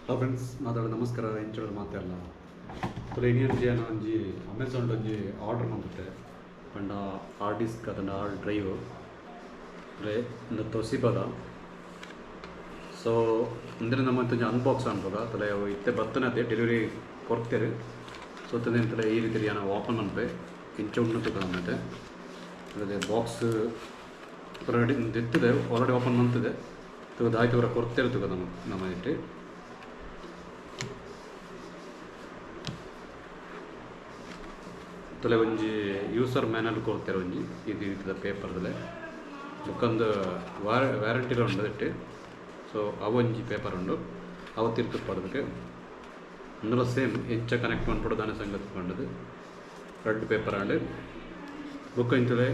hello friends ಮಾತಾಡೋದು ನಮಸ್ಕಾರ ಇಂಚೋದು ಮಾತೆಲ್ಲ ತುಲೆ ಇನ್ನೊಂದು ಒಂಜಿ ಅಮೆಝಾನ್ ಒಂಜಿ ಆರ್ಡರ್ ಮಾಡಿದ್ದೆ ಪಂಡ ಹಾರ್ಡ್ ಡಿಸ್ಕ್ ಅದನ್ನ ಹಾರ್ಡ್ ಡ್ರೈವ್ ಅಂದರೆ ಒಂದು ತೊಸಿಬದ ಸೊ ಅಂದರೆ ನಮ್ಮಂತ ಅನ್ಬಾಕ್ಸ್ ಅನ್ಬೋದ ತಲೆ ಇತ್ತೆ ಬರ್ತನೆ ಅದೇ ಡೆಲಿವರಿ ಕೊಡ್ತೇವೆ ಸೊ ತಂದೆ ಅಂತಲೇ ಈ ರೀತಿ ನಾನು ಓಪನ್ ಮಾಡಿದೆ ಇಂಚ ಉಣ್ಣುತ್ತದೆ ನಮ್ಮತ್ತೆ ಅದೇ ಬಾಕ್ಸ್ ಹೊರಗಡೆ ಎತ್ತಿದೆ ಆಲ್ರೆಡಿ ಓಪನ್ ಮಾಡ್ತಿದೆ ತಗದು ಆಯ್ತು ಅವರ ಕೊಡ್ತಿರ್ತದೆ ನಮ್ಮ ಇಟ್ಟು ತಲೆ ಒಂಜಿ ಯೂಸರ್ ಮ್ಯಾನುವಲ್ ಕೊಡ್ತಾರೆ ಒಂಜಿ ಇದು ರೀತಿಯ ಪೇಪರ್ದಲ್ಲೇ ಬುಕ್ಕೊಂದು ವ್ಯಾರಂಟಿ ಉಂಡು ಇಟ್ಟು ಸೊ ಅವೊಂಜಿ ಪೇಪರ್ ಉಂಡು ಅವು ತಿರ್ತು ಪಡೋದಕ್ಕೆ అందులో ಸೇಮ್ ಹೆಚ್ಚ ಕನೆಕ್ಟ್ ಮಾಡ್ಬಿಡೋದು దాని ಸಂಗತಿ ಪಂಡದು ರೆಡ್ ಪೇಪರ್ ಆಂಡ್ ಬುಕ್ ಇಂತಲೇ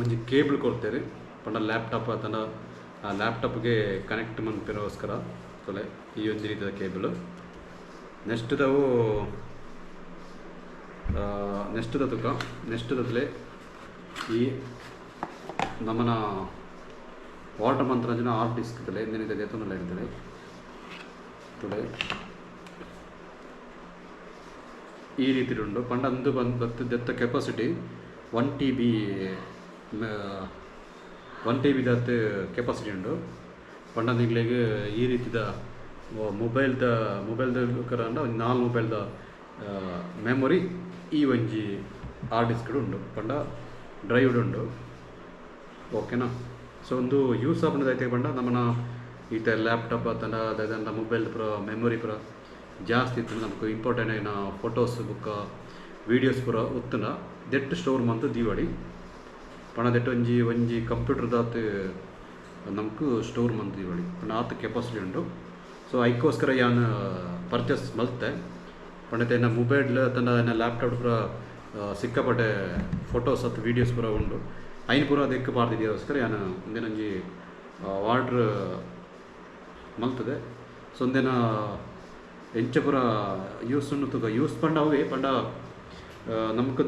ಒಂಜಿ ಕೇಬಲ್ ಕೊಡ್ತೇವೆ ಪಂಡ ಲ್ಯಾಪ್ಟಾಪ್ ಅದನ್ನು ಆ ಲ್ಯಾಪ್ಟಾಪ್ಗೆ ಕನೆಕ್ಟ್ ಮಾಡ್ತಿರೋಸ್ಕರ ತೊಲೆ ಈ ಒಂದು ರೀತಿಯ ಕೇಬಲ್ ನೆಕ್ಸ್ಟ್ದವು ನೆಕ್ಸ್ಟ್ದಲ್ಲೇ ಈ ನಮ್ಮನ ವಾಟರ್ ಮಂತ್ರಾಂಜನ ಹಾರ್ಡ್ ಡಿಸ್ಕ್ ತಲೆ ಎಂದಿನಿದೆ ಎತ್ತೊಂದಲ್ಲ ಇರ್ತದೆ ತೊಲೆ ಈ ರೀತಿ ಉಂಡು ಪಂಡ ಅಂದು ಬತ್ತದೆತ್ತ ಕೆಪಾಸಿಟಿ 1 TB ದತ್ತು ಕೆಪಾಸಿಟಿ ಉಂಡು ಪಂಡ ನಿಗ್ಲೆಗೆ ಈ ರೀತಿದ ಮೊಬೈಲ್ದ ಕರಂಡ 4 ಮೊಬೈಲ್ದ ಮೆಮೊರಿ ಈ ಒಂಜಿ ಹಾರ್ಡ್ ಡಿಸ್ಕ್ ಉಂಡು ಪಂಡ ಡ್ರೈವ್ಡ್ ಉಂಡು ಓಕೆನಾ ಸೊ ಒಂದು ಯೂಸ್ ಆಪಣದೈತೆ ಪಂಡ ನಮ್ಮನ ಈತ ಲ್ಯಾಪ್ಟಾಪ್ ಅತಂಡ ಅದಂಡ ಮೊಬೈಲ್ ಪೂರ ಮೆಮೊರಿ ಪೂರ ಜಾಸ್ತಿ ಇತ್ತು ನಮ್ಗೆ ಇಂಪಾರ್ಟೆಂಟ್ ಆಯ್ನ ಫೋಟೋಸ್ ಬುಕ್ಕ ವೀಡಿಯೋಸ್ ಪೂರ ಉತ್ತನ ದೆಟ್ ಸ್ಟೋರ್ ಮಂತ್ ದೀವಾಡಿ ಪಣ ದೆಟ್ ಒಂಜಿ ಕಂಪ್ಯೂಟರ್ದಾತ್ ನಮ್ಗೆ ಸ್ಟೋರ್ ಮಂತ್ ದೀವಾಡಿ ಪಣ ಆತ ಕೆಪಾಸಿಟಿ ಉಂಡು ಸೊ ಐಕೋಸ್ಕರ ಯಾನ್ ಪರ್ಚೇಸ್ ಮಲ್ತೆ ಪಂಡತೆ ಏನ ಮೊಬೈಲ್ ತನ್ನ ಲ್ಯಾಪ್ಟಾಪ್ ಪೂರ ಸಿಕ್ಕಾಪಟ್ಟೆ ಫೋಟೋಸ್ ಅಥವಾ ವೀಡಿಯೋಸ್ ಪೂರ ಉಂಡು ಐನ್ ಪೂರ ಅದಕ್ಕೆ ಪಾರ್ದಿದೆಗೋಸ್ಕರ ಯಾನು ಒಂದೇನೊಂಜಿ ಆರ್ಡ್ರ್ ಮಲ್ತದೆ ಸೊ ಒಂದೇನ ಎಂಚ ಪೂರ ಯೂಸ್ ಉಂಡು ತುಗ ಯೂಸ್ ಪಂಡ ಅವೇ ಪಂಡ ನಮ್ಗೆ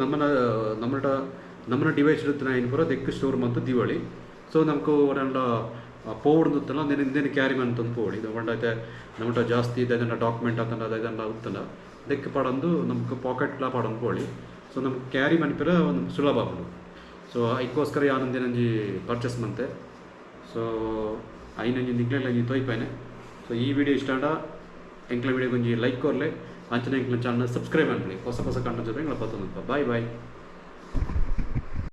ನಮ್ಮನ ಡಿವೈಸ್ ಇರುತ್ತೆ ಐನ್ ಪೂರ ದೆಕ್ ಸ್ಟೋರ್ ಮಂತ್ ದಿವಾಳಿ ಸೊ ನಮ್ಗೆ ಒಂದ ಪೋಡ್ದುತ್ತಲ್ಲ ಇಂದೇನು ಕ್ಯಾರಿ ಮಂತಂದು ಪೋಡಿ ಇದು ಪಂಡೈತೆ ನಮ್ಮಟ ಜಾಸ್ತಿ ಇದನ್ನ ಡಾಕ್ಯುಮೆಂಟ್ ಅಂತಂದ ಇದನ್ನ ಉತ್ತಲ್ಲ ದೆಕ್ ಪಡಂದು ನಮ್ಗೆ ಪಾಕೆಟ್ಲ ಪಡಂದು ಪೋಳಿ ಸೊ ನಮ್ಗೆ ಕ್ಯಾರಿ ಮನ್ಪಿರ ಒಂದು ಸುಲಭ ಆಗ್ಬೋದು ಸೊ ಐಕೋಸ್ಕರ ಯಾನೊಂದೇನಂಜಿ ಪರ್ಚೇಸ್ ಮಂತೆ ಸೊ ಐನಂಜಿ ನಿಗ್ಲೆಲ್ಲ ತೊಯ್ಪೇನೆ ಸೊ ಈ ವಿಡಿಯೋ ಇಷ್ಟ ಆಂಡ ಎಂಕ್ಲ ವಿಡಿಯೋ ಒಂಜಿ ಲೈಕ್ ಕೊರ್ಲೆ ಅಂಚನೆ ಎಂಕ್ಲ ಚಾನಲ್ ಸಬ್ಸ್ಕ್ರೈಬ್ ಅನ್ಲಿ ಹೊಸ ಕಂಟೆಂಟ್ ಜೊತೆ ಎಂಕ್ಲ ಪತ್ತೊಂದು ಬಾಯ್